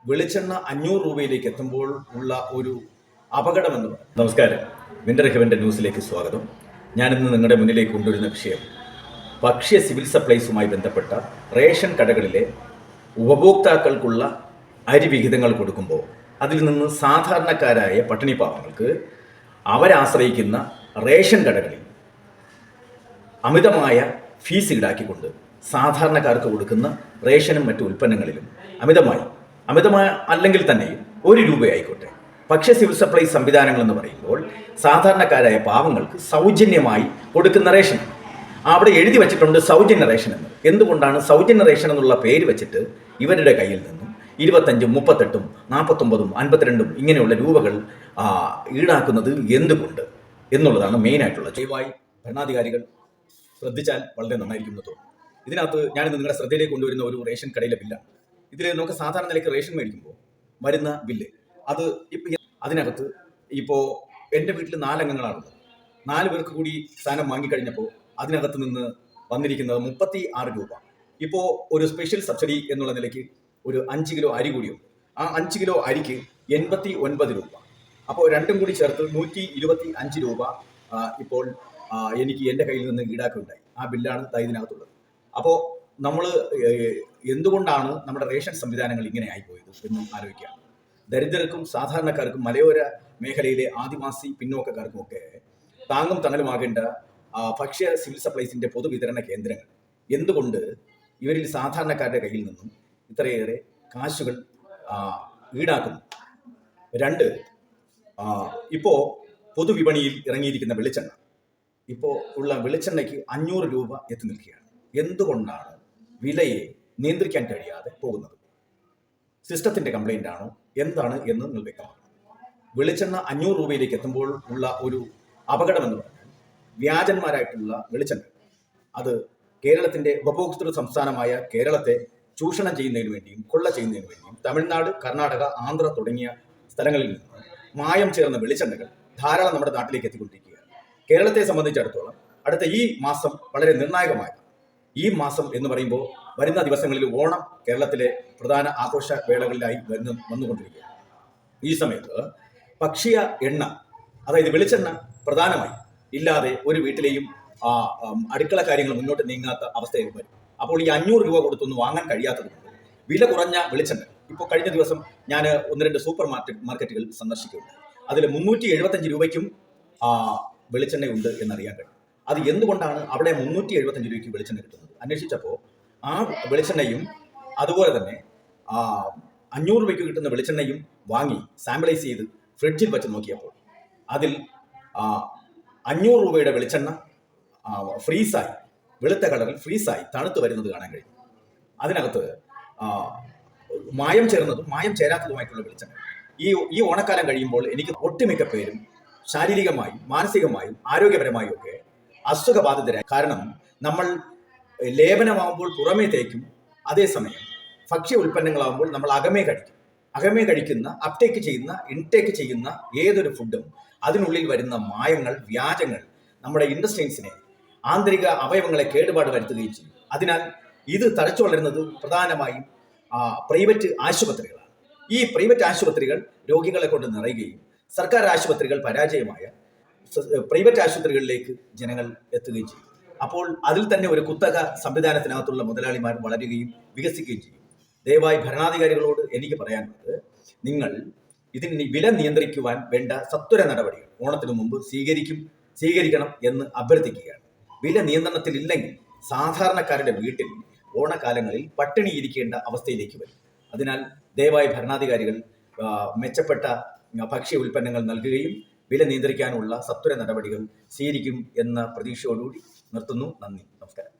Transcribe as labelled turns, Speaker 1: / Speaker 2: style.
Speaker 1: വെളിച്ചെണ്ണ 500 രൂപയിലേക്ക് എത്തുമ്പോൾ ഉള്ള ഒരു അപകടമെന്ന് പറയും. നമസ്കാരം, വിന്റർ ഹെവൻ്റെ ന്യൂസിലേക്ക് സ്വാഗതം. ഞാനിന്ന് നിങ്ങളുടെ മുന്നിലേക്ക് കൊണ്ടുവരുന്ന വിഷയം ഭക്ഷ്യ സിവിൽ സപ്ലൈസുമായി ബന്ധപ്പെട്ട റേഷൻ കടകളിലെ ഉപഭോക്താക്കൾക്കുള്ള അരി വിഹിതങ്ങൾ കൊടുക്കുമ്പോൾ അതിൽ നിന്ന് സാധാരണക്കാരായ പട്ടിണി പാവങ്ങൾക്ക് അവരാശ്രയിക്കുന്ന റേഷൻ കടകളിൽ അമിതമായ ഫീസ് ഈടാക്കിക്കൊണ്ട് സാധാരണക്കാർക്ക് കൊടുക്കുന്ന റേഷനും മറ്റു ഉൽപ്പന്നങ്ങളിലും അമിതമായ അല്ലെങ്കിൽ തന്നെയും 1 രൂപയായിക്കോട്ടെ ഭക്ഷ്യ സിവിൽ സപ്ലൈസ് സംവിധാനങ്ങൾ എന്ന് പറയുമ്പോൾ സാധാരണക്കാരായ പാവങ്ങൾക്ക് സൗജന്യമായി കൊടുക്കുന്ന റേഷൻ അവിടെ എഴുതി വെച്ചിട്ടുണ്ട് സൗജന്യ റേഷൻ എന്ന്. എന്തുകൊണ്ടാണ് സൗജന്യ റേഷൻ എന്നുള്ള പേര് വെച്ചിട്ട് ഇവരുടെ കയ്യിൽ നിന്നും 25, 38, 49, 52 ഇങ്ങനെയുള്ള രൂപകൾ ഈടാക്കുന്നത് എന്തുകൊണ്ട് എന്നുള്ളതാണ് മെയിനായിട്ടുള്ള. ദയവായി ഭരണാധികാരികൾ ശ്രദ്ധിച്ചാൽ വളരെ നന്നായിരിക്കും എന്ന് തോന്നുന്നു. ഇതിനകത്ത് ഞാനിന്ന് നിങ്ങളുടെ ശ്രദ്ധയിലേക്ക് കൊണ്ടുവരുന്ന ഒരു റേഷൻ കടയിലെ ബില്ലാണ്. ഇതിൽ നമുക്ക് സാധാരണ നിലയ്ക്ക് റേഷൻ മേടിക്കുമ്പോൾ വരുന്ന ബില്ല് അതിനകത്ത് ഇപ്പോൾ എൻ്റെ വീട്ടിൽ 4 അംഗങ്ങളാണുള്ളത്. 4 പേർക്ക് കൂടി സാധനം വാങ്ങിക്കഴിഞ്ഞപ്പോൾ അതിനകത്ത് നിന്ന് വന്നിരിക്കുന്നത് 36 രൂപ. ഇപ്പോൾ ഒരു സ്പെഷ്യൽ സബ്സിഡി എന്നുള്ള നിലയ്ക്ക് ഒരു 5 കിലോ അരി കൂടിയുണ്ട്. ആ 5 കിലോ അരിക്ക് 89 രൂപ. അപ്പോൾ രണ്ടും കൂടി ചേർത്ത് 125 രൂപ ഇപ്പോൾ എനിക്ക് എൻ്റെ കയ്യിൽ നിന്ന് ഈടാക്കുകയുണ്ടായി. ആ ബില്ലാണ് ഇതിനകത്തുള്ളത്. അപ്പോൾ നമ്മൾ എന്തുകൊണ്ടാണ് നമ്മുടെ റേഷൻ സംവിധാനങ്ങൾ ഇങ്ങനെ ആയിപ്പോയത് എന്നും ആലോചിക്കുകയാണ്. ദരിദ്രർക്കും സാധാരണക്കാർക്കും മലയോര മേഖലയിലെ ആദിവാസി പിന്നോക്കക്കാർക്കും ഒക്കെ താങ്ങും തണലുമാകേണ്ട ഭക്ഷ്യ സിവിൽ സപ്ലൈസിൻ്റെ പൊതുവിതരണ കേന്ദ്രങ്ങൾ എന്തുകൊണ്ട് ഇവരിൽ സാധാരണക്കാരുടെ കയ്യിൽ നിന്നും ഇത്രയേറെ കാശുകൾ ഈടാക്കുന്നു? 2, ഇപ്പോൾ പൊതുവിപണിയിൽ ഇറങ്ങിയിരിക്കുന്ന വെളിച്ചെണ്ണ, ഇപ്പോൾ ഉള്ള വെളിച്ചെണ്ണയ്ക്ക് 500 രൂപ എത്തി നിൽക്കുകയാണ്. എന്തുകൊണ്ടാണ് വിലയെ നിയന്ത്രിക്കാൻ കഴിയാതെ പോകുന്നത്? സിസ്റ്റത്തിൻ്റെ കംപ്ലൈൻ്റ് ആണോ എന്താണ് എന്ന് നിങ്ങൾ വ്യക്തമാക്കണം. വെളിച്ചെണ്ണ 500 രൂപയിലേക്ക് എത്തുമ്പോൾ ഉള്ള ഒരു അപകടമെന്ന് പറഞ്ഞാൽ വ്യാജന്മാരായിട്ടുള്ള വെളിച്ചെണ്ണ അത് കേരളത്തിൻ്റെ ഉപഭോക്തൃ സംസ്ഥാനമായ കേരളത്തെ ചൂഷണം ചെയ്യുന്നതിന് വേണ്ടിയും കൊള്ള ചെയ്യുന്നതിന് വേണ്ടിയും തമിഴ്നാട്, കർണാടക, ആന്ധ്ര തുടങ്ങിയ സ്ഥലങ്ങളിൽ നിന്ന് മായം ചേർന്ന വെളിച്ചെണ്ണകൾ ധാരാളം നമ്മുടെ നാട്ടിലേക്ക് എത്തിക്കൊണ്ടിരിക്കുകയാണ്. കേരളത്തെ സംബന്ധിച്ചിടത്തോളം അടുത്ത ഈ മാസം വളരെ നിർണായകമായ ഈ മാസം എന്ന് പറയുമ്പോൾ വരുന്ന ദിവസങ്ങളിൽ ഓണം കേരളത്തിലെ പ്രധാന ആഘോഷ വേളകളിലായി വന്നുകൊണ്ടിരിക്കുകയാണ്. ഈ സമയത്ത് ഭക്ഷ്യ എണ്ണ, അതായത് വെളിച്ചെണ്ണ പ്രധാനമായി ഇല്ലാതെ ഒരു വീട്ടിലെയും അടുക്കള കാര്യങ്ങൾ മുന്നോട്ട് നീങ്ങാത്ത അവസ്ഥയിൽ വരും. അപ്പോൾ ഈ 500 രൂപ കൊടുത്തൊന്നും വാങ്ങാൻ കഴിയാത്തതുകൊണ്ട് വില കുറഞ്ഞ വെളിച്ചെണ്ണ ഇപ്പോൾ കഴിഞ്ഞ ദിവസം ഞാൻ 1-2 സൂപ്പർ മാർക്കറ്റുകൾ സന്ദർശിക്കുകയുണ്ടായി. അതിൽ 375 രൂപയ്ക്കും വെളിച്ചെണ്ണയുണ്ട് എന്നറിയാൻ കഴിയും. അത് എന്തുകൊണ്ടാണ് അവിടെ 375 രൂപയ്ക്ക് വെളിച്ചെണ്ണ കിട്ടുന്നത്? അന്വേഷിച്ചപ്പോൾ ആ വെളിച്ചെണ്ണയും അതുപോലെ തന്നെ 500 രൂപയ്ക്ക് കിട്ടുന്ന വെളിച്ചെണ്ണയും വാങ്ങി സാമ്പിളൈസ് ചെയ്ത് ഫ്രിഡ്ജിൽ വെച്ച് നോക്കിയപ്പോൾ അതിൽ 500 രൂപയുടെ വെളിച്ചെണ്ണ ഫ്രീസായി, വെളുത്ത കളറിൽ ഫ്രീസായി തണുത്ത് വരുന്നത് കാണാൻ കഴിയും. അതിനകത്ത് മായം ചേർന്നതും മായം ചേരാത്തതുമായിട്ടുള്ള വെളിച്ചെണ്ണ. ഈ ഓണക്കാലം കഴിയുമ്പോൾ എനിക്ക് ഒട്ടുമിക്ക പേരും ശാരീരികമായും മാനസികമായും ആരോഗ്യപരമായും ഒക്കെ അസുഖബാധിതരായി. കാരണം നമ്മൾ ലേപനമാകുമ്പോൾ പുറമേ തേക്കും, അതേസമയം ഭക്ഷ്യ ഉൽപ്പന്നങ്ങളാകുമ്പോൾ നമ്മൾ അകമേ കഴിക്കുന്ന ഇൻടേക്ക് ചെയ്യുന്ന ഏതൊരു ഫുഡും അതിനുള്ളിൽ വരുന്ന മായങ്ങൾ, വ്യാജങ്ങൾ നമ്മുടെ ഇൻഡസ്ട്രീസിനെ, ആന്തരിക അവയവങ്ങളെ കേടുപാട് വരുത്തുകയും ചെയ്യും. അതിനാൽ ഇത് തഴച്ചു വളരുന്നത് പ്രധാനമായും പ്രൈവറ്റ് ആശുപത്രികളാണ്. ഈ പ്രൈവറ്റ് ആശുപത്രികൾ രോഗികളെ കൊണ്ട് നിറയുകയും സർക്കാർ ആശുപത്രികൾ പരാജയമായ പ്രൈവറ്റ് ആശുപത്രികളിലേക്ക് ജനങ്ങൾ എത്തുകയും ചെയ്യും. അപ്പോൾ അതിൽ തന്നെ ഒരു കുത്തക സംവിധാനത്തിനകത്തുള്ള മുതലാളിമാർ വളരുകയും വികസിക്കുകയും ചെയ്യും. ദയവായി ഭരണാധികാരികളോട് എനിക്ക് പറയാനുള്ളത്, നിങ്ങൾ ഇതിന് വില നിയന്ത്രിക്കുവാൻ വേണ്ട സത്വര നടപടികൾ ഓണത്തിന് മുമ്പ് സ്വീകരിക്കണം എന്ന് അഭ്യർത്ഥിക്കുകയാണ്. വില നിയന്ത്രണത്തിലില്ലെങ്കിൽ സാധാരണക്കാരുടെ വീട്ടിൽ ഓണക്കാലങ്ങളിൽ പട്ടിണിയിരിക്കേണ്ട അവസ്ഥയിലേക്ക് വരും. അതിനാൽ ദയവായി ഭരണാധികാരികൾ മെച്ചപ്പെട്ട ഭക്ഷ്യ ഉൽപ്പന്നങ്ങൾ നൽകുകയും വില നിയന്ത്രിക്കാനുള്ള സത്വര നടപടികൾ സ്വീകരിക്കും എന്ന പ്രതീക്ഷയോടുകൂടി നിർത്തുന്നു. നന്ദി, നമസ്കാരം.